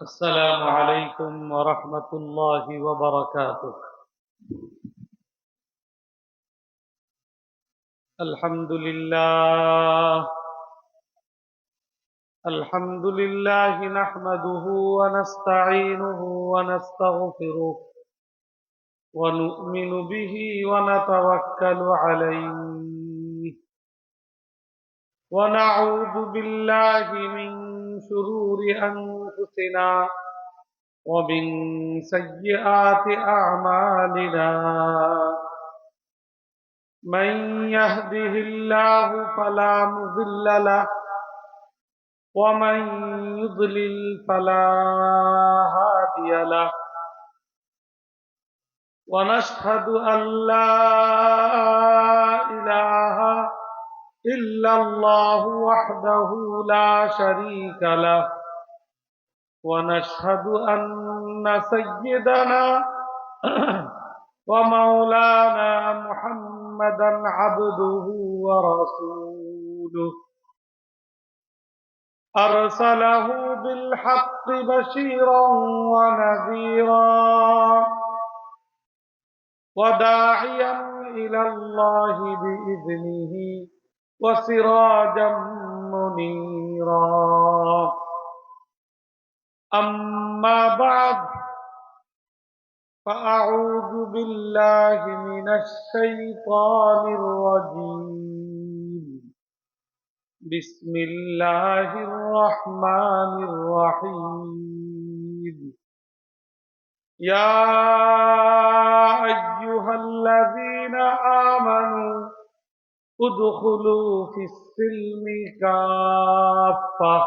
السلام عليكم ورحمة الله وبركاته. الحمد لله الحمد لله نحمده ونستعينه ونستغفره ونؤمن به ونتوكل عليه ونعوذ بالله من شرور أنفسنا ومن سيئات أعمالنا. من يهده الله فلا مضل له ومن يضلل فلا هادي له. ونشهد أن لا إله إلا الله وحده لا شريك له. ونشهد أن سيدنا ومولانا محمدا عبده ورسوله أرسله بالحق بشيرا ونذيرا وداعيا إلى الله بإذنه وسراجا منيرا. أما بعد فأعوذ بالله من الشيطان الرجيم. بسم الله الرحمن الرحيم. يا أيها الذين آمنوا ادخلوا في السلم كافة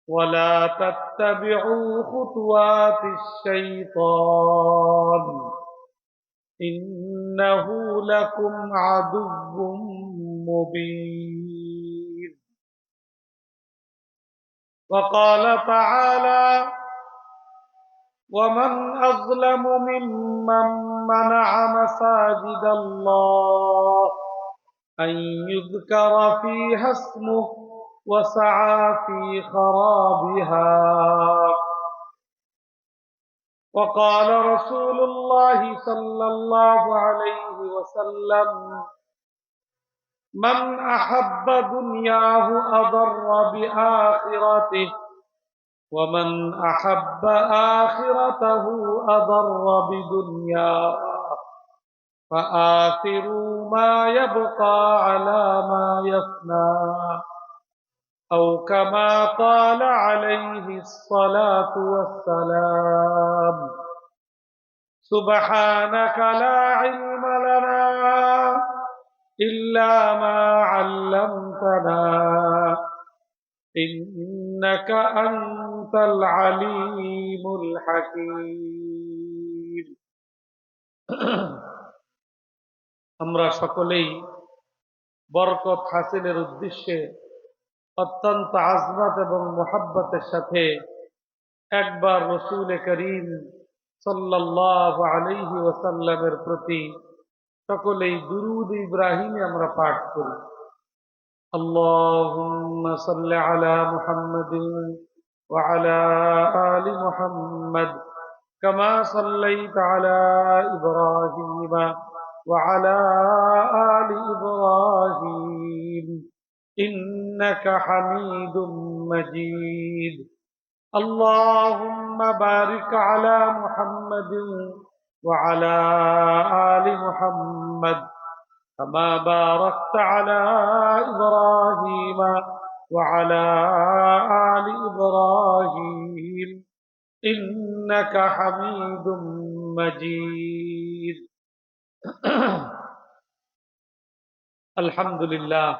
ولا تتبعوا خطوات الشيطان إنه لكم عدو مبين. وقال تعالى: ومن أظلم ممن منع مساجد الله أن يذكر فيها اسمه وسعى في خرابها. وقال رسول الله صلى الله عليه وسلم: من أحب دنياه أضر بآخرته ومن أحب آخرته أضر بدنياه فآثروا ما يبقى على ما يفنى أو كما قال عليه الصلاة والسلام. سبحانك لا علم لنا إلا ما علمتنا إنك أنت العليم الحكيم. আমরা সকলেই বরকত হাসিলের উদ্দেশ্যে অত্যন্ত আজমত এবং মুহাব্বতের সাথে একবার রাসূল করিম সাল্লাল্লাহু আলাইহি ওয়াসাল্লামের প্রতি সকলেই দুরূদ ইব্রাহিম আমরা পাঠ করি। আল্লাহুম্মা সাল্লি আলা মুহাম্মাদিন ওয়া আলা আলি মুহাম্মাদ কামা সাল্লাইতা আলা ইব্রাহিম ওয়া আলা আলি ইব্রাহিম إنك حميد مجيد. اللهم بارك على محمد وعلى آل محمد كما باركت على إبراهيم وعلى آل إبراهيم إنك حميد مجيد. الحمد لله.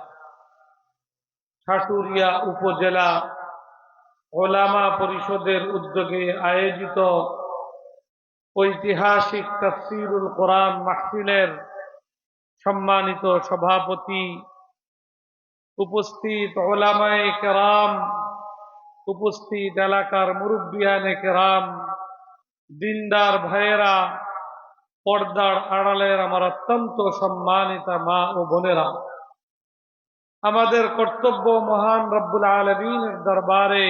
সাটুরিয়া উপজেলা ওলামা পরিষদের উদ্যোগে আয়োজিত ঐতিহাসিক তাফসীরুল কোরআন মাহফিলের সম্মানিত সভাপতি, উপস্থিত ওলামায়ে কেরাম, উপস্থিত এলাকার মুরব্বিয়ানে কেরাম, দিনদার ভাইয়েরা, পর্দার আড়ালের আমার অত্যন্ত সম্মানিতা মা ও বোনেরা, আমাদের কর্তব্য মহান রব্বুল আলামিনের দরবারে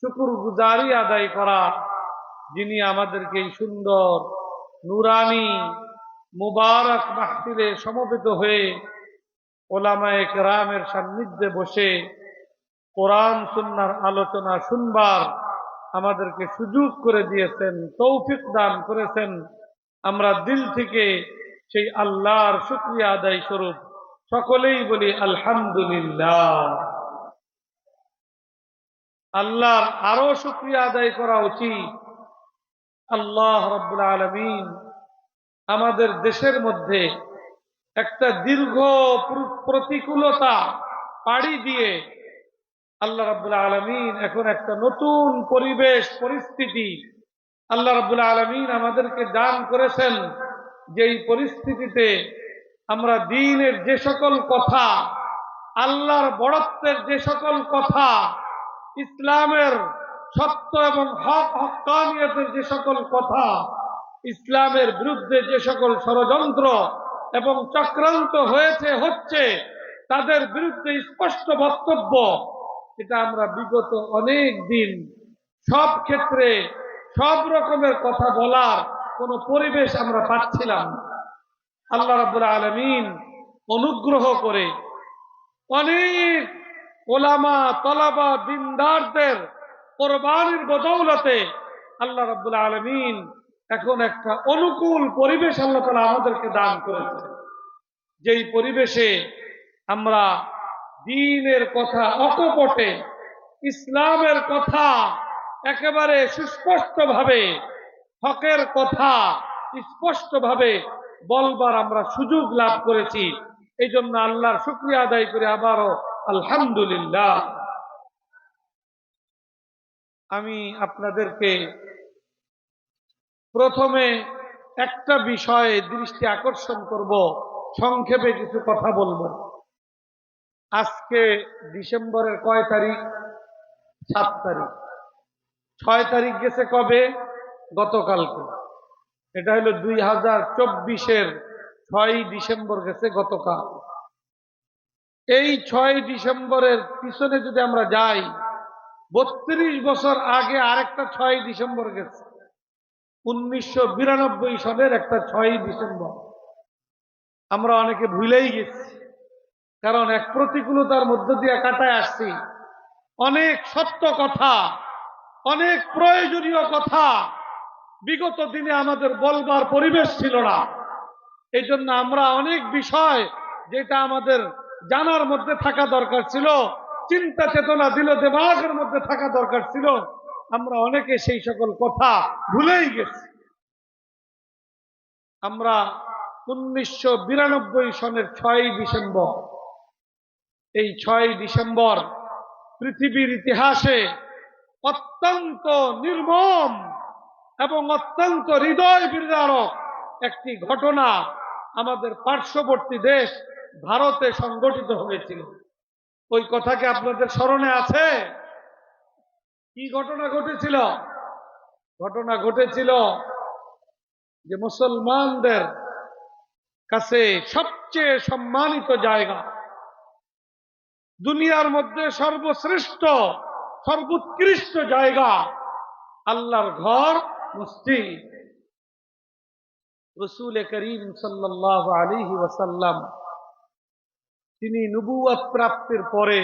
শুকরগুজারি আদায় করা, যিনি আমাদেরকে এই সুন্দর নুরানি মুবারক মাহফিলে সমবেত হয়ে ওলামায়ে কেরামের সান্নিধ্যে বসে কোরআন সুন্নাহর আলোচনা শুনবার আমাদেরকে সুযোগ করে দিয়েছেন, তৌফিক দান করেছেন। আমরা দিল থেকে সেই আল্লাহর শুকরিয়া আদায় স্বরূপ সকলেই বলি আলহামদুলিল্লাহ। আল্লাহর আরো শুকরিয়া আদায় করা উচিত। আল্লাহ রাব্বুল আলামিন আমাদের দেশের মধ্যে একটা দীর্ঘ প্রতিকূলতা পাড়ি দিয়ে আল্লাহ রাব্বুল আলামিন এখন একটা নতুন পরিবেশ পরিস্থিতি আল্লাহ রাব্বুল আলামিন আমাদেরকে দান করেছেন, যেই পরিস্থিতিতে আমরা দ্বীনের যে সকল কথা, আল্লাহর বড়ত্বের যে সকল কথা, ইসলামের সত্য এবং হক্কানিয়তের যে সকল কথা, ইসলামের বিরুদ্ধে যে সকল ষড়যন্ত্র এবং চক্রান্ত হচ্ছে তাদের বিরুদ্ধে স্পষ্ট বক্তব্য, এটা আমরা বিগত অনেক দিন সব ক্ষেত্রে সব রকমের কথা বলার কোন পরিবেশ আমরা পাচ্ছিলাম না। আল্লাহ রাব্বুল আলামিন অনুগ্রহ করে অনেক ওলামা তলাবা দিনদারদের কোরবানির বদৌলতে আল্লাহ রাব্বুল আলামিন এখন একটা অনুকূল পরিবেশ আল্লাহ তাআলা আমাদেরকে দান করেছে, যেই পরিবেশে আমরা দ্বীনের কথা অকপটে, ইসলামের কথা একেবারে সুস্পষ্টভাবে, হকের কথা স্পষ্টভাবে বলবার আমরা সুযোগ লাভ করেছি। এই জন্য আল্লাহর শুকরিয়া আদায় করে আবারও আলহামদুলিল্লাহ। আমি আপনাদেরকে প্রথমে একটা বিষয়ে দৃষ্টি আকর্ষণ করব, সংক্ষেপে কিছু কথা বলবো। আজকে ডিসেম্বরের কয় তারিখ? 7 তারিখ। 6 তারিখ গেছে কবে? গতকালকে। এটা হলো 2024-এর 6 ডিসেম্বর গেছে গতকাল। এই 6 ডিসেম্বরের পিছনে যদি আমরা যাই, 32 বছর আগে আরেকটা 6 ডিসেম্বর গেছে, 1992 সালের একটা 6 ডিসেম্বর। আমরা অনেকে ভুলেই গেছি, কারণ এক প্রতিকূলতার মধ্য দিয়ে কাটায় আসছি। অনেক সত্য কথা, অনেক প্রয়োজনীয় কথা বিগত দিনে আমাদের বলবার পরিবেশ ছিল না। এই জন্য আমরা অনেক বিষয় যেটা আমাদের জানার মধ্যে থাকা দরকার ছিল, চিন্তা চেতনা দিল দেমাগের মধ্যে থাকা দরকার ছিল, আমরা অনেকে সেই সকল কথা ভুলেই গেছি। আমরা 1992 সনের 6 ডিসেম্বর, এই 6 ডিসেম্বর পৃথিবীর ইতিহাসে অত্যন্ত নির্মম এবং অত্যন্ত হৃদয় বিদারক একটি ঘটনা আমাদের পার্শ্ববর্তী দেশ ভারতে সংঘটিত হয়েছিল। ওই কথা কি আপনাদের স্মরণে আছে? কি ঘটনা ঘটেছিল? ঘটনা ঘটেছিল যে মুসলমানদের কাছে সবচেয়ে সম্মানিত জায়গা, দুনিয়ার মধ্যে সর্বশ্রেষ্ঠ সর্বোৎকৃষ্ট জায়গা, আল্লাহর ঘর মসজিদ। রাসূল করিম সাল্লাল্লাহু আলাইহি ওয়াসাল্লাম তিনি নবুয়ত প্রাপ্তির পরে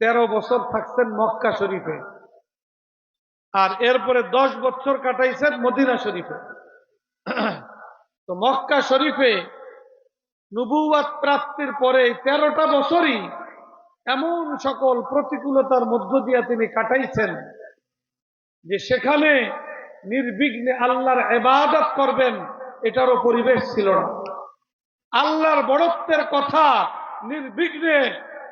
13 বছর থাকছেন মক্কা শরীফে, আর এরপরে 10 বছর কাটাইছেন মদিনা শরীফে। তো মক্কা শরীফে নবুয়ত প্রাপ্তির পরে 13টা বছরই এমন সকল প্রতিকূলতার মধ্য দিয়ে তিনি কাটাইছেন যে সেখানে নির্বিঘ্নে আল্লাহর ইবাদত করবেন এটারও পরিবেশ ছিল না। আল্লাহর বড়ত্বের কথা নির্বিঘ্নে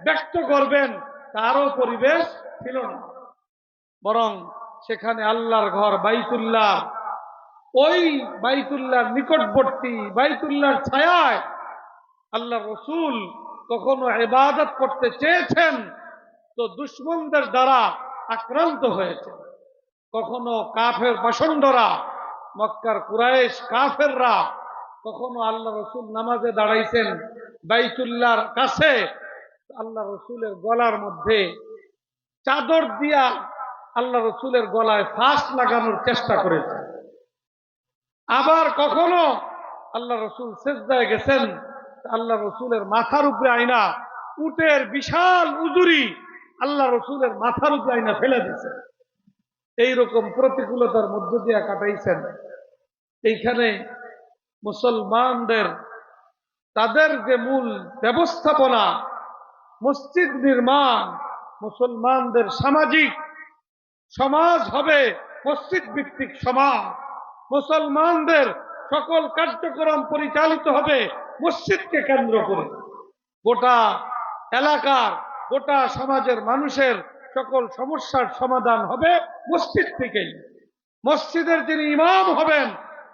ব্যক্ত করবেন তারও পরিবেশ ছিল না। বরং সেখানে আল্লাহর ঘর বাইতুল্লাহ, ওই বাইতুল্লাহর নিকটবর্তী বাইতুল্লাহর ছায়ায় আল্লাহ রসুল কখনো ইবাদত করতে চেয়েছেন তো দুশমনদের দ্বারা আক্রান্ত হয়েছে, কখনো কাফের পাষণ্ডরা, মক্কার কুরাইশ কাফেররা, কখনো আল্লাহ রসুল নামাজে দাঁড়াইছেন বাইতুল্লাহর কাছে, আল্লাহ রসুলের গলার মধ্যে চাদর দিয়া আল্লাহ রসুলের গলায় ফাঁস লাগানোর চেষ্টা করেছে। আবার কখনো আল্লাহ রসুল সেজদায় গেছেন, আল্লাহ রসুলের মাথার উপরে আইনা উটের বিশাল উজুরি আল্লাহ রসুলের মাথার উপরে আইনা ফেলে দিয়েছে। এইরকম প্রতিকূলতার মধ্য দিয়ে কাটাইছেন। এইখানে মুসলমানদের তাদের যে মূল ব্যবস্থাপনা, মসজিদ নির্মাণ, মুসলমানদের সামাজিক সমাজ হবে মসজিদ ভিত্তিক সমাজ, মুসলমানদের সকল কার্যক্রম পরিচালিত হবে মসজিদকে কেন্দ্র করে। গোটা এলাকার, গোটা সমাজের মানুষের সকল সমস্যার সমাধান হবে মসজিদ থেকেই। মসজিদের যিনি ইমাম হবেন,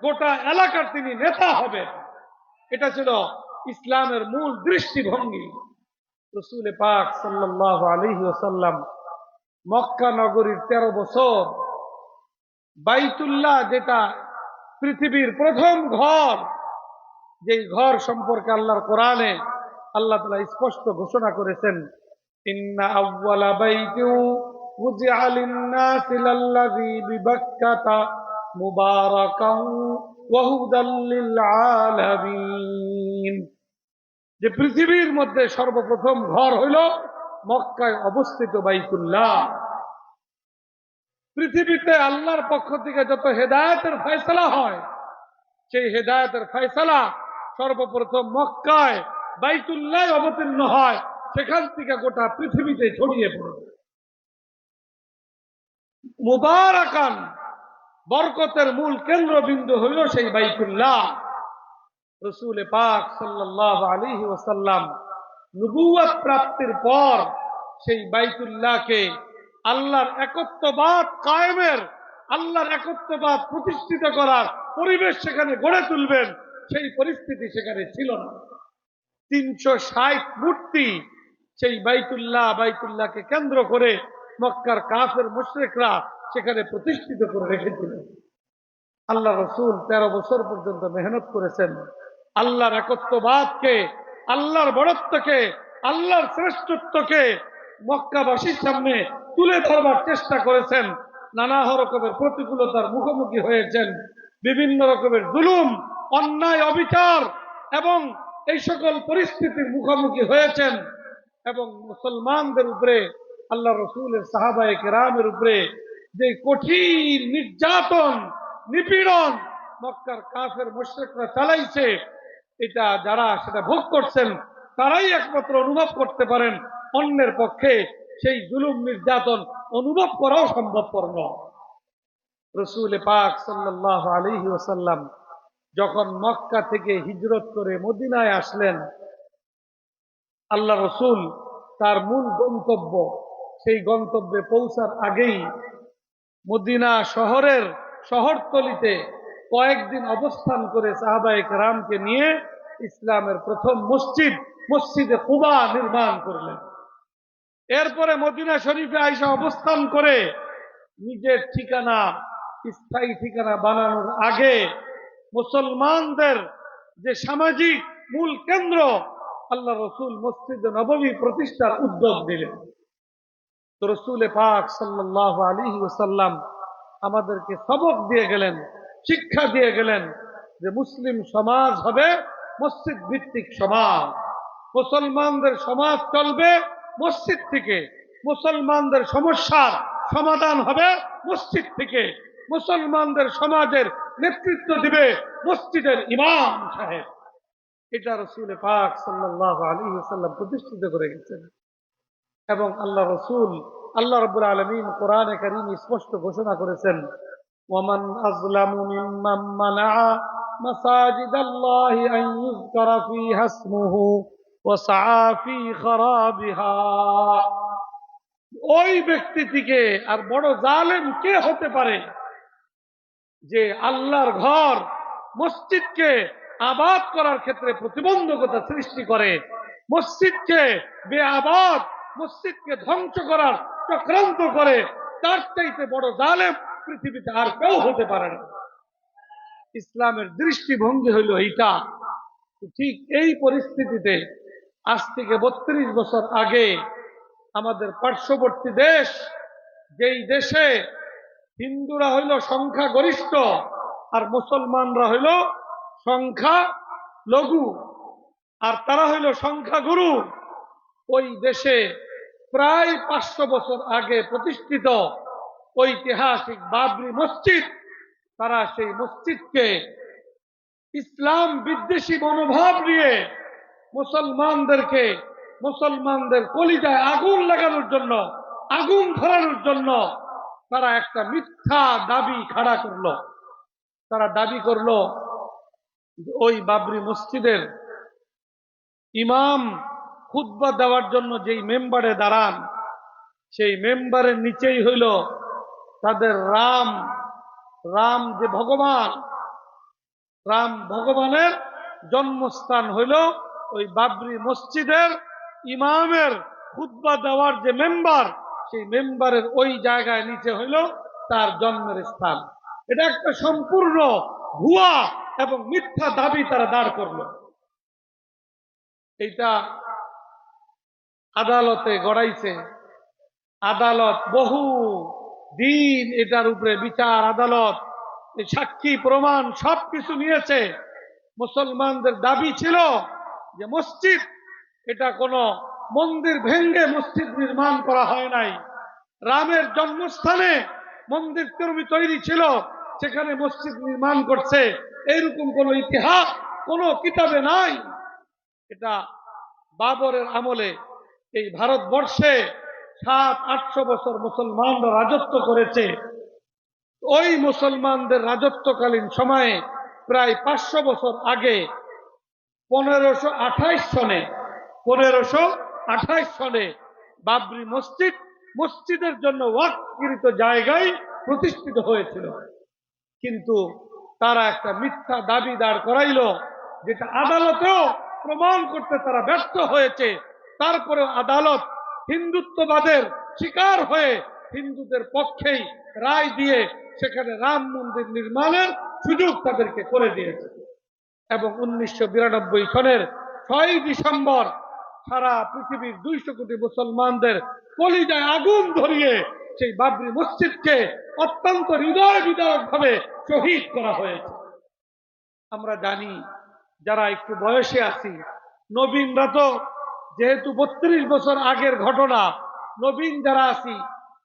গোটা এলাকার তিনি নেতা হবেন। এটা ছিল ইসলামের মূল দৃষ্টিভঙ্গি। রাসূল পাক সাল্লাল্লাহু আলাইহি ওয়াসাল্লাম মক্কা নগরীর 13 বছর বাইতুল্লাহ, যেটা পৃথিবীর প্রথম ঘর, যেই ঘর সম্পর্কে আল্লাহর কোরআনে আল্লাহ তাআলা স্পষ্ট ঘোষণা করেছেন, ইন্না আউওয়ালা বাইতিন উযিআ লিন-নাসি লাল্লাযী বিবাক্কাতা মুবারাকান ওয়া হুদাল লিল আলামিন। যে পৃথিবীর মধ্যে সর্বপ্রথম ঘর হইল মক্কায় অবস্থিত বাইতুল্লাহ। পৃথিবীতে আল্লাহর পক্ষ থেকে যত হেদায়েতের ফয়সালা হয়, সেই হেদায়েতের ফয়সালা সর্বপ্রথম মক্কায় বাইতুল্লাহ অবতীর্ণ হয়, সেখান থেকে গোটা পৃথিবীতে ছড়িয়ে পড়ে। মুবারাকান, বরকতের মূল কেন্দ্রবিন্দু হইল সেই বাইতুল্লাহ। রাসূল পাক সাল্লাল্লাহু আলাইহি ওয়াসাল্লাম নবুয়ত প্রাপ্তির পর সেই বাইতুল্লাহকে আল্লাহর একত্ববাদ কায়েমের, আল্লাহর একত্ববাদ প্রতিষ্ঠিত করার পরিবেশ সেখানে গড়ে তুলবেন, সেই পরিস্থিতি সেখানে ছিল না। 360 মূর্তি সেই বাইতুল্লাহকে কেন্দ্র করে মক্কার কাফের মুশরিকরা সেখানে প্রতিষ্ঠিত করে রেখেছিলেন। আল্লাহ রসুল 13 বছর পর্যন্ত মেহনত করেছেন। আল্লাহর একত্ববাদকে, আল্লাহর বড়ত্বকে, আল্লাহর শ্রেষ্ঠত্বকে মক্কাবাসীর সামনে তুলে ধরবার চেষ্টা করেছেন। নানা রকমের প্রতিকূলতার মুখোমুখি হয়েছেন, বিভিন্ন রকমের জুলুম, অন্যায়, অবিচার এবং এই সকল পরিস্থিতির মুখোমুখি হয়েছেন। এবং মুসলমানদের উপরে, আল্লাহ রসুলের সাহাবায়ে কেরামের উপরে যে কঠিন নির্যাতন, নিপীড়ন মক্কার কাফের মুশরিকরা চালাইছে, এটা যারা সেটা ভোগ করছেন তারাই একমাত্র অনুভব করতে পারেন। অন্যের পক্ষে সেই জুলুম নির্যাতন অনুভব করাও সম্ভবপর নয়। রাসূল পাক সাল্লাল্লাহু আলাইহি ওয়াসাল্লাম যখন মক্কা থেকে হিজরত করে মদিনায় আসলেন, আল্লাহ রসুল তার মূল গন্তব্য, সেই গন্তব্যে পৌঁছার আগেই মদিনা শহরের শহরতলিতে কয়েকদিন অবস্থান করে সাহাবায়ে কেরামকে নিয়ে ইসলামের প্রথম মসজিদে কুবা নির্মাণ করলেন। এরপরে মদিনা শরীফে আইসা অবস্থান করে নিজের ঠিকানা, স্থায়ী ঠিকানা বানানোর আগে মুসলমানদের যে সামাজিক মূল কেন্দ্র, আল্লাহ রসুল মসজিদ নববী প্রতিষ্ঠার উদ্যোগ দিলেন। তো রাসূল পাক সাল্লাল্লাহু আলাইহি ওয়াসাল্লাম আমাদেরকে সবক দিয়ে গেলেন, শিক্ষা দিয়ে গেলেন যে মুসলিম সমাজ হবে মসজিদ ভিত্তিক সমাজ। মুসলমানদের সমাজ চলবে মসজিদ থেকে, মুসলমানদের সমস্যার সমাধান হবে মসজিদ থেকে, মুসলমানদের সমাজের নেতৃত্ব দিবে মসজিদের ইমাম সাহেব। এটা রাসূল পাক সাল্লাল্লাহু আলাইহি ওয়াসাল্লাম প্রতিষ্ঠিত করে গেছেন। এবং আল্লাহ রসুল, আল্লাহ রাব্বুল আলামিন কোরআনে কারীমে স্পষ্ট ঘোষণা করেছেন, ওয়ামান আযলামু মিম্মান মানাআ মাসাজিদাল্লাহি আন ইযকারা ফীহা ইসমুহু ওয়া সাআ ফী খারাবিহা। ওই ব্যক্তি থেকে আর বড় জালেম কে হতে পারে যে আল্লাহর ঘর মসজিদকে আবাদ করার ক্ষেত্রে প্রতিবন্ধকতা সৃষ্টি করে, মসজিদকে বেআবাদ, মসজিদকে ধ্বংস করার চক্রান্ত করে। তার চাইতে বড় জালেম পৃথিবীতে আর কেউ হতে পারে না। ইসলামের দৃষ্টিভঙ্গি হইল এইটা। ঠিক এই পরিস্থিতিতে আজ থেকে 32 বছর আগে আমাদের পার্শ্ববর্তী দেশ যেই দেশে হিন্দুরা হইল সংখ্যা গরিষ্ঠ আর মুসলমানরা হইল সংখ্যা লঘু, আর তারা হইল সংখ্যা গুরু, ওই দেশে প্রায় 500 বছর আগে প্রতিষ্ঠিত ঐতিহাসিক বাবরি মসজিদ, তারা সেই মসজিদকে ইসলাম বিদ্বেষী মনোভাব নিয়ে মুসলমানদেরকে, মুসলমানদের কলিজায় আগুন লাগানোর জন্য, আগুন ধরানোর জন্য তারা একটা মিথ্যা দাবি খাড়া করলো। তারা দাবি করলো ওই বাবরি মসজিদের ইমাম খুতবা দেওয়ার জন্য যেই মেম্বারে দাঁড়ান, সেই মেম্বারের নিচেই হইল তাদের রাম, রাম যে ভগবান, রাম ভগবানের জন্মস্থান হইল ওই বাবরি মসজিদের ইমামের খুতবা দেওয়ার যে মেম্বার, সেই মেম্বারের ওই জায়গায় নিচে হইল তার জন্মের স্থান। এটা একটা সম্পূর্ণ ভুয়া এবং মিথ্যা দাবি তারা দাঁড় করলো। এইটা আদালতে গড়াইছে, আদালত বহু দিন এটার উপরে বিচার, আদালত সাক্ষী প্রমাণ সবকিছু নিয়েছে। মুসলমানদের দাবি ছিল যে মসজিদ, এটা কোনো মন্দির ভেঙ্গে মসজিদ নির্মাণ করা হয় নাই। রামের জন্মস্থানে মন্দির তৈরি ছিল, সেখানে মসজিদ নির্মাণ করছে, এইরকম কোন ইতিহাস কোন কিতাবে নাই। এটা বাবরের আমলে এই ভারতবর্ষে 700-800 বছর মুসলমানরা রাজত্ব করেছে। ওই মুসলমানদের রাজত্বকালীন সময়ে প্রায় 500 বছর আগে 1528 সনে বাবরি মসজিদ মসজিদের জন্য ওয়াকফকৃত জায়গায় প্রতিষ্ঠিত হয়েছিল। কিন্তু তারা একটা মিথ্যা দাবি দাঁড় করাইল, যেটা আদালতেও প্রমাণ করতে তারা ব্যর্থ হয়েছে। তারপরে আদালত হিন্দুত্ববাদের শিকার হয়ে হিন্দুদের পক্ষেই রায় দিয়ে সেখানে রাম মন্দির নির্মাণের সুযোগ তাদেরকে করে দিয়েছে। এবং 1992 সনের 6 ডিসেম্বর সারা পৃথিবীর 200 কোটি মুসলমানদের কলিজায় আগুন ধরিয়ে সেই বাবরি মসজিদকে অত্যন্ত হৃদয় বিদারক ভাবে শহীদ করা হয়েছে। আমরা জানি, যারা একটু বয়সে আছি, নবীনরা তো যেহেতু 32 বছর আগের ঘটনা, নবীন যারা আছি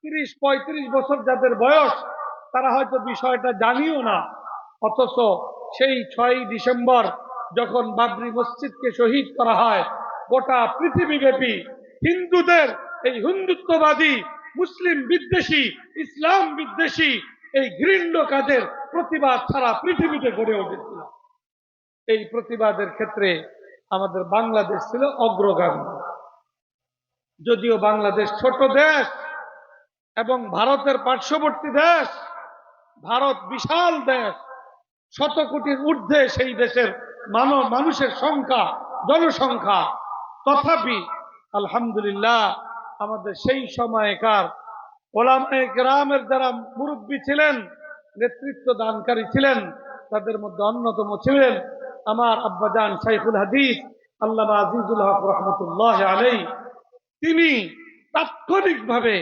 30-35 বছর যাদের বয়স, তারা হয়তো বিষয়টা জানিও না। অথচ সেই 6 ডিসেম্বর যখন বাবরি মসজিদকে শহীদ করা হয়, গোটা পৃথিবীব্যাপী হিন্দুদের এই হিন্দুত্ববাদী, মুসলিম বিদ্বেষী, ইসলাম বিদ্বেষী এই ঘৃণ্য কাজের প্রতিবাদ সারা পৃথিবীতে গড়ে উঠেছিল। এই প্রতিবাদের ক্ষেত্রে আমাদের বাংলাদেশ ছিল অগ্রগামী। যদিও বাংলাদেশ ছোট দেশ এবং ভারতের পার্শ্ববর্তী দেশ, ভারত বিশাল দেশ, 100 কোটির ঊর্ধ্বে সেই দেশের মানুষের সংখ্যা, জনসংখ্যা, তথাপি আলহামদুলিল্লাহ আমাদের সেই সময়কার ওলামায়ে কেরামের যারা মুরব্বী ছিলেন, নেতৃত্ব দানকারী ছিলেন, তাদের মধ্যে অন্যতম ছিলেন আমার আব্বাজান শাইখুল হাদিস আল্লামা আজিজুল হক রহমতুল্লাহ আলাইহি। তিনি তাৎক্ষণিকভাবে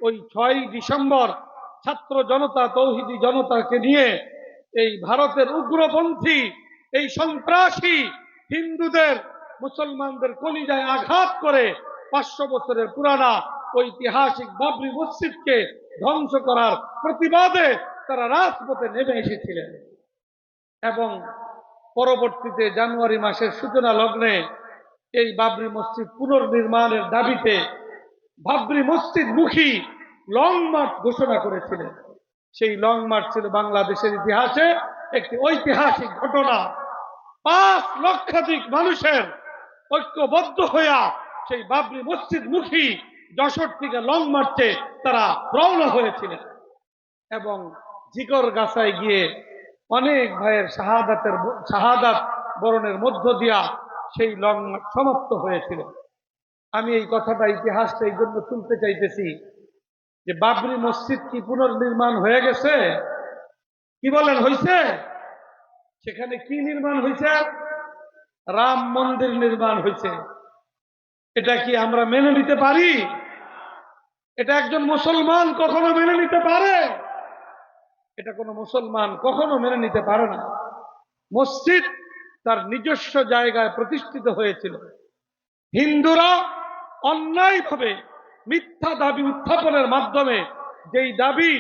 ওই 6 ডিসেম্বর ছাত্র জনতা, তৌহিদি জনতাকে নিয়ে এই ভারতের উগ্রপন্থী, এই সন্ত্রাসী হিন্দুদের, মুসলমানদের কলিজায় আঘাত করে 500 বছরের পুরানা ঐতিহাসিক বাবরি মসজিদকে ধ্বংস করার প্রতিবাদে তারা রাজপথে নেমে এসেছিলেন। এবং পরবর্তীতে জানুয়ারি মাসের সূচনা লগ্নে এই বাবরি মসজিদ পুনর্নির্মাণের দাবিতে বাবরি মসজিদ মুখী লং মার্চ ঘোষণা করেছিলেন। সেই লং মার্চ ছিল বাংলাদেশের ইতিহাসে একটি ঐতিহাসিক ঘটনা। 5 লক্ষাধিক মানুষের ঐক্যবদ্ধ হইয়া সেই বাবরি মসজিদ মুখী যশোর থেকে লং মার্চে তারা রওনা হয়েছিলেন এবং জিকর গাছায় গিয়ে অনেক ভাইয়ের শাহাদাত বরণের মধ্য দিয়া সেই লং মার্চ সমাপ্ত হয়েছিল। আমি এই কথাটা, ইতিহাসটা এই জন্য তুলতে চাইতেছি যে বাবরি মসজিদ কি পুনর্নির্মাণ হয়ে গেছে? কি বলেন, হয়েছে? সেখানে কি নির্মাণ হয়েছে? রাম মন্দির নির্মাণ হয়েছে। এটা কি আমরা মেনে নিতে পারি? এটা একজন মুসলমান কখনো মেনে নিতে পারে? এটা কোনো মুসলমান কখনো মেনে নিতে পারে না। মসজিদ তার নিজস্ব জায়গায় প্রতিষ্ঠিত হয়েছিল। হিন্দুরা অন্যায়ভাবে মিথ্যা দাবি উত্থাপনের মাধ্যমে যেই দাবি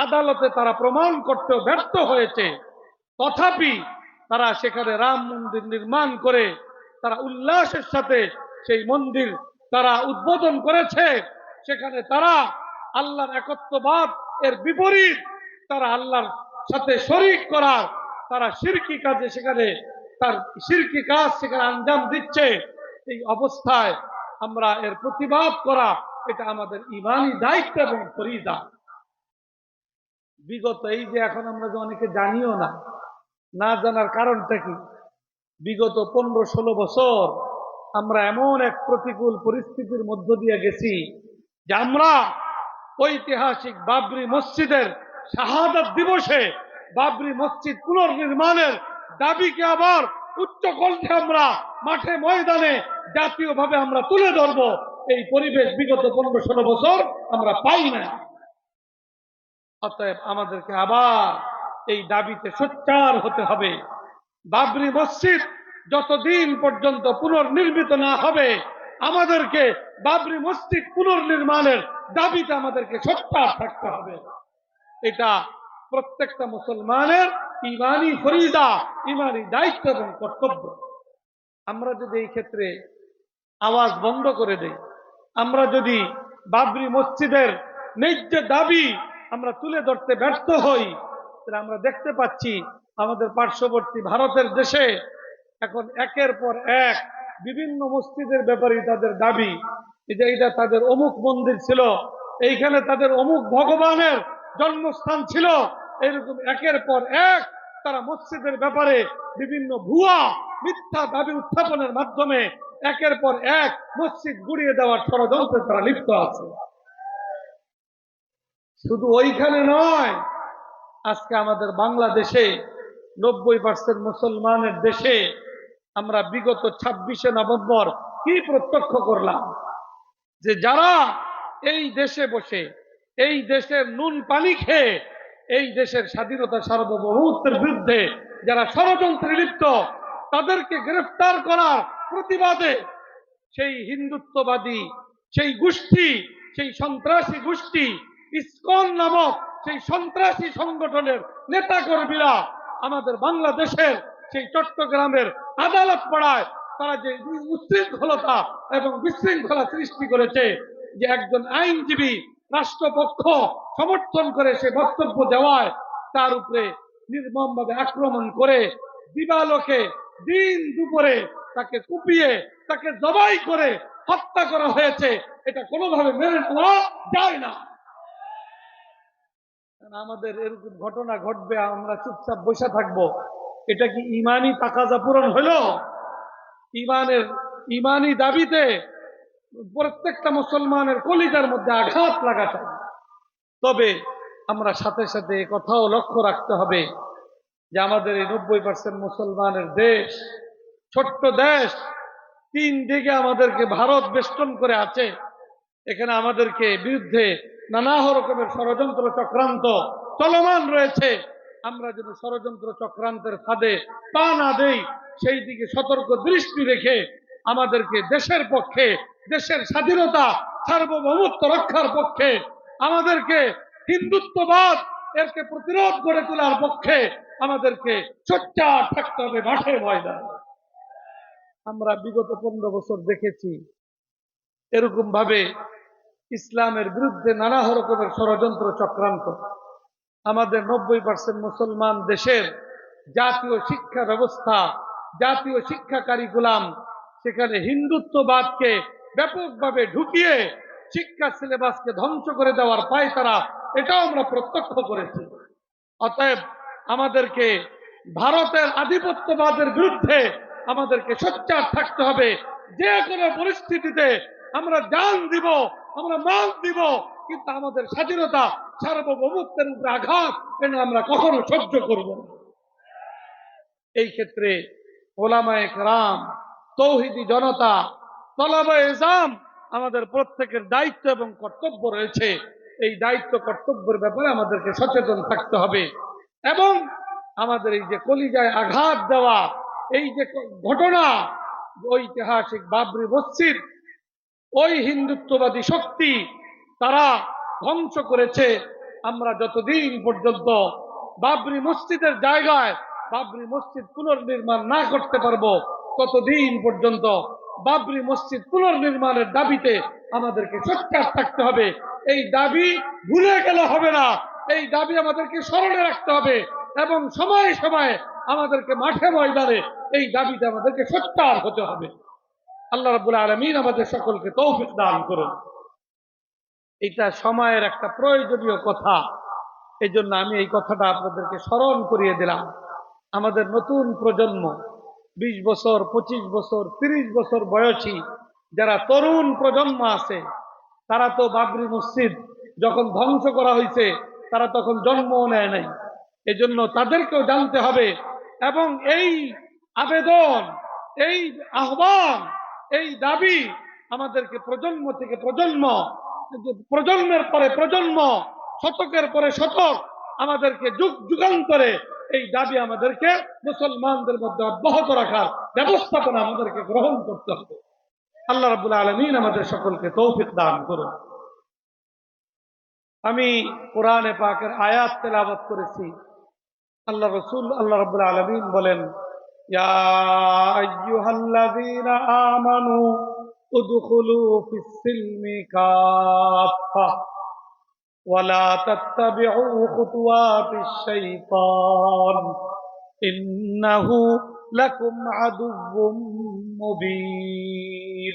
আদালতে তারা প্রমাণ করতে ব্যর্থ হয়েছে, তথাপি তারা সেখানে রাম মন্দির নির্মাণ করে তারা উল্লাসের সাথে সেই মন্দির তারা উদ্বোধন করেছে। সেখানে তারা আল্লাহর একত্ববাদ এর বিপরীত তারা আল্লাহর সাথে শরীক করার তারা শিরকি কাজে সেখানে তার শিরকি কাজ সেখানে আঞ্জাম দিচ্ছে। এই অবস্থায় আমরা এর প্রতিবাদ করা এটা আমাদের ঈমানি দায়িত্ব এবং ফরিজা। বিগত এই যে এখন আমরা যে অনেকে জানিও না, না জানার কারণটা কি, বিগত 15-16 বছর আমরা এমন এক প্রতিকূল পরিস্থিতির মধ্য দিয়ে গেছি যে আমরা ঐতিহাসিক বাবরি মসজিদের শাহাদাত দিবসে বাবরি মসজিদ পুনর্নির্মাণের দাবিকে আবার উচ্চ কণ্ঠে আমরা মাঠে ময়দানে জাতীয়ভাবে আমরা তুলে ধরব। এই পরিবেশ বিগত 15-16 বছর আমরা পাই না। অতএব আমাদেরকে আবার এই দাবিতে সোচ্চার হতে হবে। বাবরি মসজিদ যতদিন পর্যন্ত পুনর্নির্মিত না হবে, আমাদেরকে বাবরি মসজিদ পুনর্নির্মাণের দাবিতে আমাদেরকে সোচ্চার থাকতে হবে। এটা প্রত্যেকটা মুসলমানের ঈমানি ফরিজা, ঈমানি দায়িত্ব এবং কর্তব্য। আমরা যদি এই ক্ষেত্রে আওয়াজ বন্ধ করে দেই, আমরা যদি বাবরি মসজিদের ন্যায্য দাবি আমরা তুলে ধরতে ব্যর্থ হই, তাহলে আমরা দেখতে পাচ্ছি আমাদের পার্শ্ববর্তী ভারতের দেশে এখন একের পর এক বিভিন্ন মসজিদের ব্যাপারে তাদের দাবি যে এটা তাদের অমুক মন্দির ছিল, এইখানে তাদের অমুক ভগবানের জন্মস্থান ছিল। এরকম একের পর এক তারা মসজিদের ব্যাপারে বিভিন্ন ভুয়া মিথ্যা দাবি উত্থাপনের মাধ্যমে একের পর এক মসজিদ গুড়িয়ে দেওয়ার ষড়যন্ত্রে তারা লিপ্ত আছে। শুধু ওইখানে নয়, আজকে আমাদের বাংলাদেশে 90% মুসলমানের দেশে আমরা বিগত 26শে নভেম্বর কি প্রত্যক্ষ করলাম, যে যারা এই দেশে বসে এই দেশের নুন পানি খেয়ে এই দেশের স্বাধীনতা সার্বভৌমত্বের বিরুদ্ধে যারা ষড়যন্ত্রে লিপ্ত, তাদেরকে গ্রেফতার করার প্রতিবাদে সেই হিন্দুত্ববাদী সেই গোষ্ঠী, সেই সন্ত্রাসী গোষ্ঠী ইসকন নামক সেই সন্ত্রাসী সংগঠনের নেতাকর্মীরা আমাদের বাংলাদেশের সেই চট্টগ্রামের আদালত পাড়ায় তারা যে উচ্ছৃঙ্খলতা এবং বিশৃঙ্খলা সৃষ্টি করেছে, যে একজন আইনজীবী রাষ্ট্রপক্ষ সমর্থন করে সে বক্তব্য দেওয়ায় তার উপরে নির্মমভাবে আক্রমণ করে দিবালোকে দিন দুপুরে তাকে কুপিয়ে তাকে জবাই করে হত্যা করা হয়েছে। এটা কোনোভাবে মেনে নেওয়া যায় না। আমাদের এরকম ঘটনা ঘটবে, আমরা চুপচাপ বসে থাকবো? এটা কি ইমানি তাকাজা পূরণ হলো? ইমানি দাবিতে প্রত্যেকটা মুসলমানের কলিজার মধ্যে আঘাত লাগা চাই। তবে আমরা সাথে সাথে কথাও লক্ষ্য রাখতে হবে যে আমাদের এই 90% মুসলমানের দেশ, ছোট্ট দেশ, 3 দিকে আমাদেরকে ভারত বেষ্টন করে আছে। এখানে আমাদেরকে বিরুদ্ধে নানা রকমের ষড়যন্ত্র চক্রান্ত চলমান রয়েছে। আমরা যদি ষড়যন্ত্র চক্রান্তের ফাঁদে পা না দেই, সেই দিকে সতর্ক দৃষ্টি রেখে আমাদেরকে দেশের পক্ষে, দেশের স্বাধীনতা সার্বভৌমত্ব রক্ষার পক্ষে, আমাদেরকে হিন্দুত্ববাদ এরকে প্রতিরোধ করে তোলার পক্ষে আমাদেরকে সোচ্চার থাকতে হবে মাঠে ময়দানে। আমরা বিগত 15 বছর দেখেছি এরকম ভাবে ইসলামের বিরুদ্ধে নানা রকমের ষড়যন্ত্র চক্রান্ত। আমাদের 90% মুসলমান দেশের জাতীয় শিক্ষা ব্যবস্থা, জাতীয় শিক্ষা কারিকুলাম, সেখানে হিন্দুত্ববাদকে ব্যাপকভাবে ঢুকিয়ে শিক্ষা সিলেবাসকে ধ্বংস করে দেওয়ার পায়তারা, এটাও আমরা প্রত্যক্ষ করেছি। অতএব আমাদেরকে ভারতের আধিপত্যবাদের বিরুদ্ধে আমাদেরকে সোচ্চার থাকতে হবে। যে কোনো পরিস্থিতিতে আমরা জান দিব, আমরা মান দিব, কিন্তু আমাদের স্বাধীনতা সার্বভৌমত্বের উপরে আঘাত আমরা কখনো সহ্য করব না। এই ক্ষেত্রে ওলামায়ে কেরাম, তৌহিদি জনতা, তলাবায়ে ইলজাম আমাদের প্রত্যেকের দায়িত্ব এবং কর্তব্য রয়েছে। এই দায়িত্ব কর্তব্যের ব্যাপারে আমাদেরকে সচেতন থাকতে হবে এবং আমাদের এই যে কলিজায় আঘাত দেওয়া এই যে ঘটনা, ঐতিহাসিক বাবরি মসজিদ, ওই হিন্দুত্ববাদী শক্তি তারা ধ্বংস করেছে। আমরা যতদিন পর্যন্ত বাবরি মসজিদের জায়গায় বাবরি মসজিদ পুনর্নির্মাণ না করতে পারবো, ততদিন পর্যন্ত বাবরি মসজিদ পুনর্নির্মাণের দাবিতে আমাদেরকে সোচ্চার থাকতে হবে। এই দাবি ভুলে গেলে হবে না, এই দাবি আমাদেরকে স্মরণে রাখতে হবে এবং সময়ে সময়ে আমাদেরকে মাঠে ময়দানে এই দাবিতে আমাদেরকে সোচ্চার হতে হবে। আল্লাহ রাব্বুল আলামিন আমাদের সকলকে তৌফিক দান করুন। এটা সময়ের একটা প্রয়োজনীয় কথা, এই জন্য আমি এই কথাটা আপনাদেরকে স্মরণ করিয়ে দিলাম। আমাদের নতুন প্রজন্ম 20 বছর, 25 বছর, 30 বছর বয়সী যারা তরুণ প্রজন্ম আছে, তারা তো বাবরি মসজিদ যখন ধ্বংস করা হয়েছে তারা তখন জন্মও নেয় নাই। এজন্য তাদেরকেও জানতে হবে এবং এই আবেদন, এই আহ্বান, এই দাবি আমাদেরকে প্রজন্ম থেকে প্রজন্ম, প্রজন্মের পরে প্রজন্ম, শতকের পরে শতক, আমাদেরকে যুগ যুগান্তরে এই দাবি আমাদেরকে মুসলমানদের মধ্যে অব্যাহত রাখার ব্যবস্থাপনা আমাদেরকে গ্রহণ করতে হবে। আল্লাহ রাব্বুল আলামিন আমাদের সকলকে তৌফিক দান করুন। আমি কোরআনে পাকের আয়াত তেলাওয়াত করেছি। আল্লাহ রাসূল আল্লাহ রাব্বুল আলামিন বলেন, ইয়া আইয়ুহাল্লাযীনা আমানু উদখুলু ফিস সিলমি কাফা ওয়ালা তাত্তাবিউ খুতুওয়াতিশ শাইতান ইন্নাহু লাকুম আদুউম মুবিন।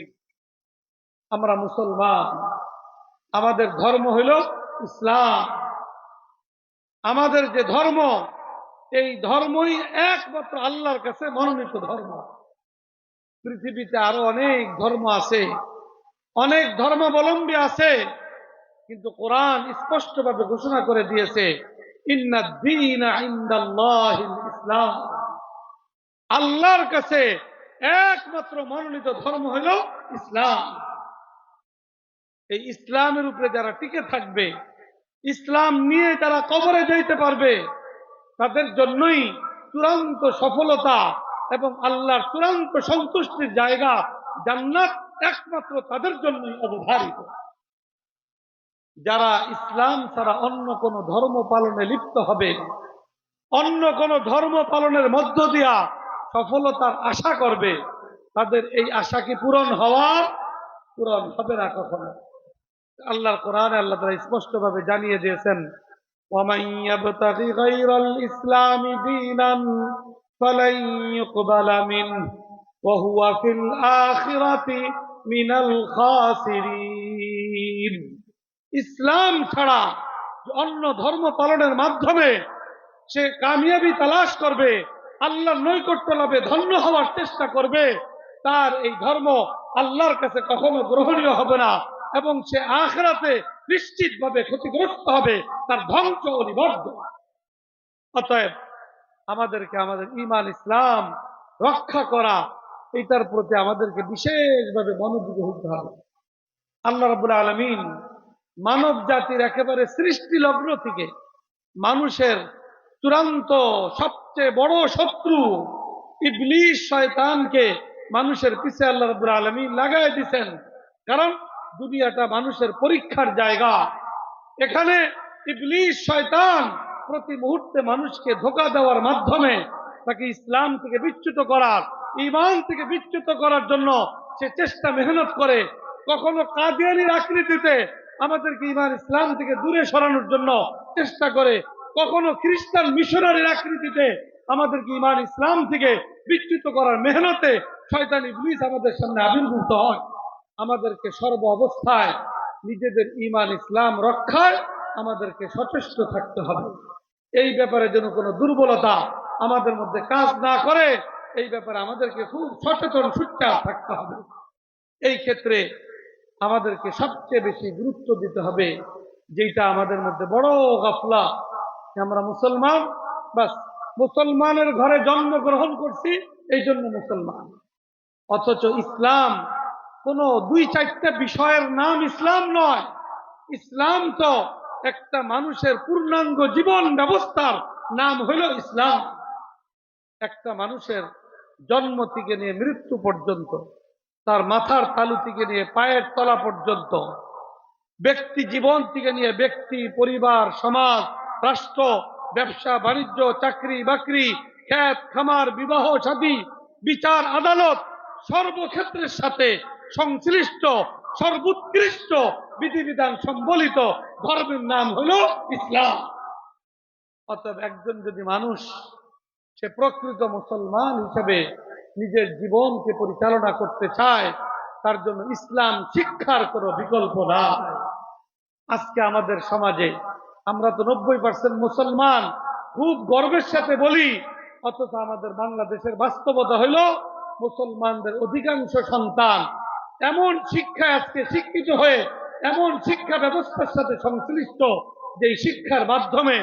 আমরা মুসলমান, আমাদের ধর্ম হইল ইসলাম। আমাদের যে ধর্ম, এই ধর্মই একমাত্র আল্লাহর কাছে মনোনীত ধর্ম। পৃথিবীতে আরো অনেক ধর্ম আছে, অনেক ধর্মাবলম্বী আছে, কিন্তু কোরআন স্পষ্টভাবে ঘোষণা করে দিয়েছে, ইন্নাদ দীনা ইনদাল্লাহিল ইসলাম। আল্লাহর কাছে একমাত্র মনোনীত ধর্ম হইল ইসলাম। এই ইসলামের উপরে যারা টিকে থাকবে, ইসলাম নিয়ে যারা কবরে যেতে পারবে, তাদের জন্যই চূড়ান্ত সফলতা এবং আল্লাহর চূড়ান্ত সন্তুষ্টির জায়গা জান্নাত একমাত্র তাদের জন্যই অবধারিত। যারা ইসলাম ছাড়া অন্য কোন ধর্ম পালনে লিপ্ত হবে, অন্য কোন ধর্ম পালনের মধ্য দিয়া সফলতার আশা করবে, তাদের এই আশা কি পূরণ হবে না কখনো। আল্লাহর কোরআনে আল্লাহ তাআলা স্পষ্টভাবে জানিয়ে দিয়েছেন, ওয়ামান ইয়াবতাগি গায়রাল ইসলামি দীনান ফালান ইউকবালা মিনহু ওয়া হুয়া ফিল আখিরাতি মিনাল খাসিরিন। ইসলাম ছাড়া অন্য ধর্ম পালনের মাধ্যমে সে কামিয়াবি তালাশ করবে, আল্লাহর নৈকট্য লাভে ধন্য হওয়ার চেষ্টা করবে, তার এই ধর্ম আল্লাহর কাছে কখনো গ্রহণীয় হবে না এবং সে আখিরাতে নিশ্চিতভাবে ক্ষতিগ্রস্ত হবে, তার ধ্বংস অনিবার্য। অতএব আমাদেরকে আমাদের ঈমান ইসলাম রক্ষা করা, এটার প্রতি আমাদেরকে বিশেষভাবে মনোযোগী হতে হবে। আল্লাহ রাব্বুল আলামিন মানব জাতির একেবারে সৃষ্টি লগ্ন থেকে মানুষের চূড়ান্ত সবচেয়ে বড় শত্রু ইবলিস শয়তানকে মানুষের পিছে আল্লাহ রাব্বুল আলামিন লাগাই দিয়েছেন। কারণ দুনিয়াটা মানুষের পরীক্ষার জায়গা। এখানে ইবলিস শয়তান প্রতি মুহূর্তে মানুষকে ধোঁকা দেওয়ার মাধ্যমে তাকে ইসলাম থেকে বিচ্যুত করার, ঈমান থেকে বিচ্যুত করার জন্য সে চেষ্টা মেহনত করে। কখনো কাদিয়ানির আকৃতিতে আমাদেরকে ঈমান ইসলাম থেকে দূরে সরানোর জন্য চেষ্টা করে, কখনো খ্রিস্টান মিশনারির আকৃতিতে আমাদেরকে ঈমান ইসলাম থেকে বিচ্যুত করার মেহনতে শয়তান ইবলিস আমাদের সামনে আবির্ভূত হয়। আমাদেরকে সর্ব অবস্থায় নিজেদের ঈমান ইসলাম রক্ষায় আমাদেরকে সচেষ্ট থাকতে হবে। এই ব্যাপারে যেন কোনো দুর্বলতা আমাদের মধ্যে কাজ না করে, এই ব্যাপারে আমাদেরকে খুব সচেতন সোচ্চার থাকতে হবে। এই ক্ষেত্রে আমাদেরকে সবচেয়ে বেশি গুরুত্ব দিতে হবে যেটা আমাদের মধ্যে বড় গাফলা, আমরা মুসলমান, বাস মুসলমানের ঘরে জন্মগ্রহণ করছি এই জন্য মুসলমান, অথচ ইসলাম কোনো দুই চারটা বিষয়ের নাম ইসলাম নয়। ইসলাম তো একটা মানুষের পূর্ণাঙ্গ জীবন ব্যবস্থার নাম হইল ইসলাম। একটা মানুষের জন্ম থেকে নিয়ে মৃত্যু পর্যন্ত, তার মাথার তালু থেকে নিয়ে পায়ের তলা পর্যন্ত, ব্যক্তি জীবন থেকে নিয়ে ব্যক্তি, পরিবার, সমাজ, রাষ্ট্র, ব্যবসা বাণিজ্য, চাকরি বাকরি, ক্ষেত খামার, বিবাহ শাদী, বিচার আদালত, সর্বক্ষেত্রের সাথে সংশ্লিষ্ট সর্বোৎকৃষ্ট বিধিবিধান সম্বলিত ধর্মের নাম হলো ইসলাম। অতএব একজন যদি মানুষ সে প্রকৃত মুসলমান হিসেবে নিজের জীবনকে পরিচালনা করতে চায়, তার জন্য ইসলাম শিক্ষার কোনো বিকল্প না। আজকে আমাদের সমাজে আমরা তো 90% মুসলমান, খুব গর্বের সাথে বলি, অথচ আমাদের বাংলাদেশের বাস্তবতা হইল মুসলমানদের অধিকাংশ সন্তান এমন শিক্ষায় আজকে শিক্ষিত হয়ে এমন শিক্ষা ব্যবস্থার সাথে সংশ্লিষ্ট, যে শিক্ষার মাধ্যমে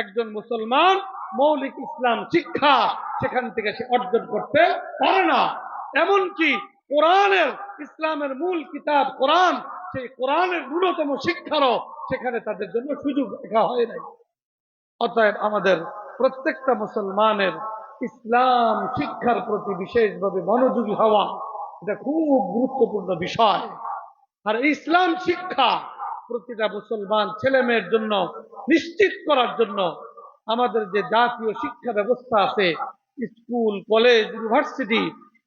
একজন মুসলমান মৌলিক ইসলাম শিক্ষা সেখান থেকে সে অর্জন করতে পারে না। এমনকি কোরআনের, ইসলামের মূল কিতাব কোরআন, সেই কোরআনের ন্যূনতম শিক্ষারও সেখানে তাদের জন্য সুযোগ দেখা হয় নাই। অতএব আমাদের প্রত্যেকটা মুসলমানের ইসলাম শিক্ষার প্রতি বিশেষভাবে মনোযোগী হওয়া এটা খুব গুরুত্বপূর্ণ বিষয়। আর ইসলাম শিক্ষা প্রতিটা মুসলমান ছেলে মেয়ের জন্য নিশ্চিত করার জন্য আমাদের যে জাতীয় শিক্ষা ব্যবস্থা আছে, স্কুল, কলেজ, ইউনিভার্সিটি,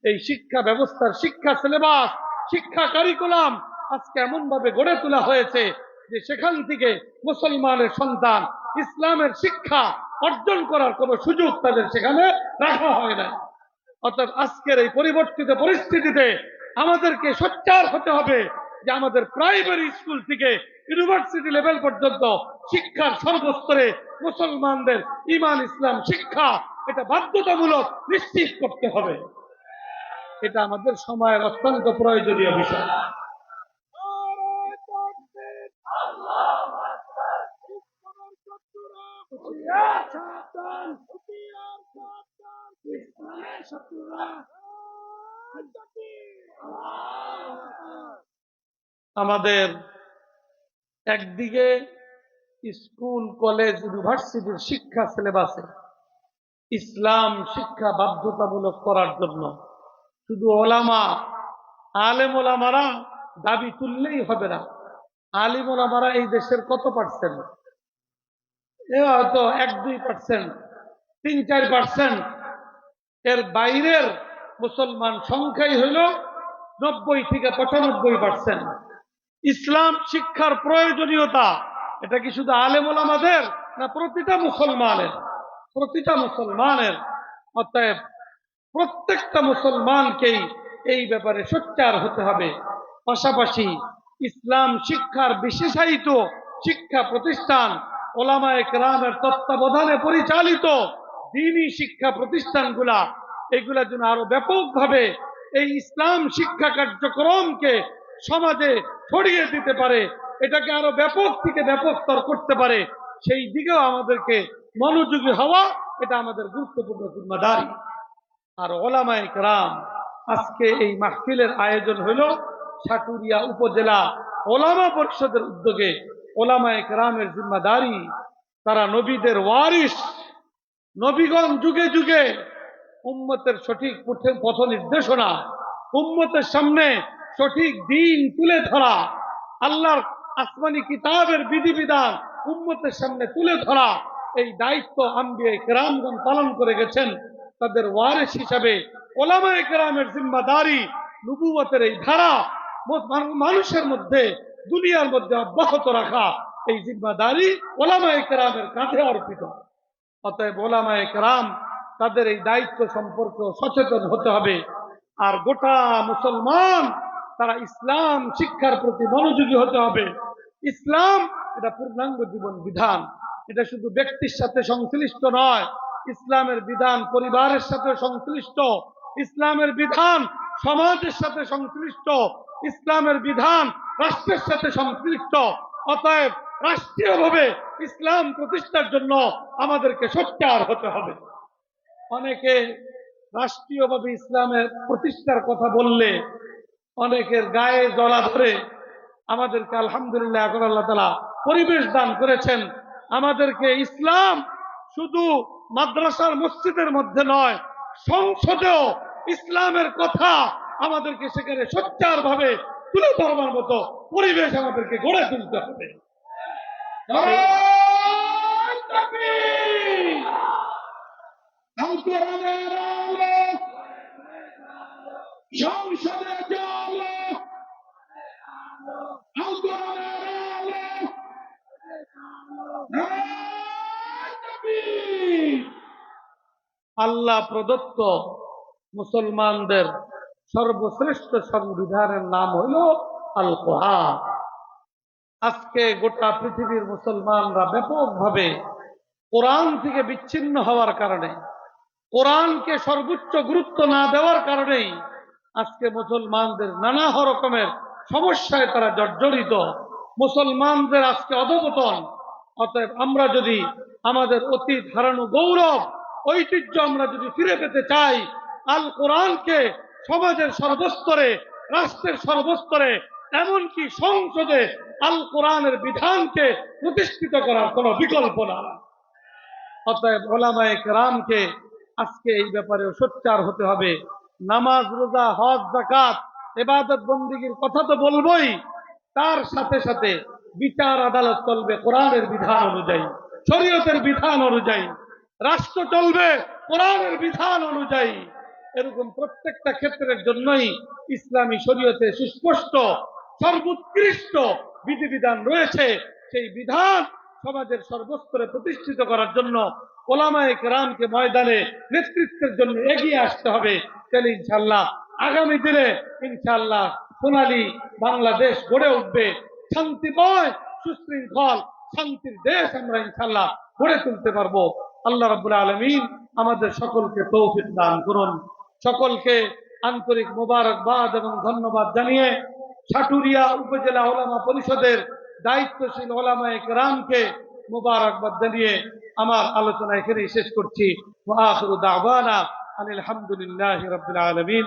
এই শিক্ষা ব্যবস্থার শিক্ষা সিলেবাস, শিক্ষা কারিকুলাম আজকে এমন ভাবে গড়ে তোলা হয়েছে যে সেখান থেকে মুসলমানের সন্তান ইসলামের শিক্ষা অর্জন করার কোন সুযোগ তাদের সেখানে রাখা হয় না। অর্থাৎ আজকের এই পরিবর্তিত পরিস্থিতিতে আমাদেরকে সোচ্চার হতে হবে যে আমাদের প্রাইমারি স্কুল থেকে ইউনিভার্সিটি লেভেল পর্যন্ত শিক্ষার সর্বস্তরে মুসলমানদের ঈমান ইসলাম শিক্ষা এটা বাধ্যতামূলক নিশ্চিত করতে হবে। এটা আমাদের সময়ের অত্যন্ত প্রয়োজনীয় বিষয়। আমাদের একদিকে স্কুল, কলেজ, ইউনিভার্সিটির শিক্ষা সিলেবাসে ইসলাম শিক্ষা বাধ্যতামূলক করার জন্য শুধু ওলামা, আলেম ওলামারা দাবি তুললেই হবে না। আলিম ওলামারা এই দেশের কত পার্সেন্ট? হয়তো 1-2%, 3-4%। এর বাইরের মুসলমান সংখ্যাই হইল 90-95%। ইসলাম শিক্ষার প্রয়োজনীয়তা এটা কি শুধু আলেম ওলামাদের না প্রতিটা মুসলমানের? প্রতিটা মুসলমানের। অতএব প্রত্যেকটা মুসলমানকেই এই ব্যাপারে সোচ্চার হতে হবে। পাশাপাশি ইসলাম শিক্ষার বিশেষায়িত শিক্ষা প্রতিষ্ঠান, ওলামায়ে কেরামের তত্ত্বাবধানে পরিচালিত দ্বীনি শিক্ষা প্রতিষ্ঠানগুলা, এগুলা যেন আরো ব্যাপকভাবে এই ইসলাম শিক্ষা কার্যক্রমকে সমাজে ছড়িয়ে দিতে পারে, এটাকে আরো ব্যাপক থেকে ব্যাপকতর করতে পারে, সেই দিকেও আমাদেরকে মনোযোগী হওয়া এটা আমাদের গুরুত্বপূর্ণ জিম্মাদারি। আর ওলামায়ে কেরাম, আজকে এই মাহফিলের আয়োজন হইল সাটুরিয়া উপজেলা ওলামা পরিষদের উদ্যোগে। ওলামায়ে কেরামের জিম্মাদারি, তারা নবীদের ওয়ারিস। নবীগণ যুগে যুগে উম্মতের সঠিক পথ নির্দেশনা, উম্মতের সামনে সঠিক দিন তুলে ধরা, আল্লাহর আসমানি কিতাবের বিধিবিধান উম্মতের সামনে তুলে ধরা, এই দায়িত্ব আম্বিয়া কেরামগণ পালন করে গেছেন। তাদের ওয়ারিস হিসাবে ওলামায়ে কেরামের জিম্মাদারি, নবুয়তের এই ধারা মানুষের মধ্যে, দুনিয়ার মধ্যে অব্যাহত রাখা, এই জিম্মাদারি ওলামায়ে কেরামের কাঁধে অর্পিত। অতএব ওলামায়ে কেরাম তাদের এই দায়িত্ব সম্পর্কে সচেতন হতে হবে। আর গোটা মুসলমান তারা ইসলাম শিক্ষার প্রতি মনোযোগী হতে হবে। ইসলাম এটা পূর্ণাঙ্গ জীবন বিধান, এটা শুধু ব্যক্তির সাথে সংশ্লিষ্ট নয়। ইসলামের বিধান পরিবারের সাথে সংশ্লিষ্ট, ইসলামের বিধান সমাজের সাথে সংশ্লিষ্ট, ইসলামের বিধান রাষ্ট্রের সাথে সংশ্লিষ্ট। অতএব রাষ্ট্রীয়ভাবে ইসলাম প্রতিষ্ঠার জন্য আমাদেরকে সোচ্চার হতে হবে। অনেকে রাষ্ট্রীয়ভাবে ইসলামের প্রতিষ্ঠার কথা বললে অনেকের গায়ে জ্বলা ধরে আমাদেরকে আলহামদুলিল্লাহ এখন আল্লাহ তাআলা পরিবেশ দান করেছেন। আমাদেরকে ইসলাম শুধু মাদ্রাসার মসজিদের মধ্যে নয়, সংসদেও ইসলামের কথা আমাদেরকে সেখানে সোচ্চার ভাবে তুলে ধরবার মতো পরিবেশ আমাদেরকে গড়ে তুলতে হবে। সংসদে আল্লাহ প্রদত্ত মুসলমানদের সর্বশ্রেষ্ঠ সংবিধানের নাম হইল আল কোরআন। আজকে গোটা পৃথিবীর মুসলমানরা ব্যাপকভাবে কোরআন থেকে বিচ্ছিন্ন হওয়ার কারণে, কোরআনকে সর্বোচ্চ গুরুত্ব না দেওয়ার কারণেই আজকে মুসলমানদের নানা রকমের সমস্যায় তারা জর্জরিত। মুসলমানদের আজকে অধঃপতন। অতএব আমরা যদি আমাদের অতীত হারানো গৌরব ঐতিহ্য আমরা যদি ফিরে পেতে চাই, আল কোরআনকে সমাজের সর্বস্তরে, রাষ্ট্রের সর্বস্তরে, এমনকি সংসদে আল কোরআনের বিধানকে প্রতিষ্ঠিত করার কোনো বিকল্প না। অতএব ওলামায়ে কেরামকে আজকে এই ব্যাপারে সোচ্চার হতে হবে। নামাজ, রোজা, হজ, যাকাত, ইবাদত বন্দেগীর কথা তো বলবোই, তার সাথে সাথে বিচার আদালত চলবে কোরআনের বিধান অনুযায়ী, শরীয়তের বিধান অনুযায়ী, রাষ্ট্র চলবে কোরআনের বিধান অনুযায়ী। এরকম প্রত্যেকটা ক্ষেত্রের জন্যই ইসলামী শরীয়তে সুস্পষ্ট সর্বোৎকৃষ্ট বিধিবিধান রয়েছে। সেই বিধান সমাজের সর্বস্তরে প্রতিষ্ঠিত করার জন্য ওলামায়ে কেরামকে ময়দানে নেতৃত্বের জন্য এগিয়ে আসতে হবে। তাহলে ইনশাআল্লাহ আগামী দিনে ইনশাআল্লাহ সোনালী বাংলাদেশ গড়ে উঠবে, শান্তিময় সুশৃঙ্খল শান্তির দেশ আমরা ইনশাআল্লাহ গড়ে তুলতে পারবো। আল্লাহ রাব্বুল আলামিন আমাদের সকলকে তৌফিক দান করুন। সকলকে আন্তরিক মোবারকবাদ এবং ধন্যবাদ জানিয়ে সাটুরিয়া উপজেলা ওলামা পরিষদের দায়িত্বশীল ওলামায়ে কেরামকে মোবারকবাদ জানিয়ে আমার আলোচনা এখানেই শেষ করছি। ওয়া আখিরু দাওয়ানা আনিল হামদুলিল্লাহি রাব্বিল আলামিন।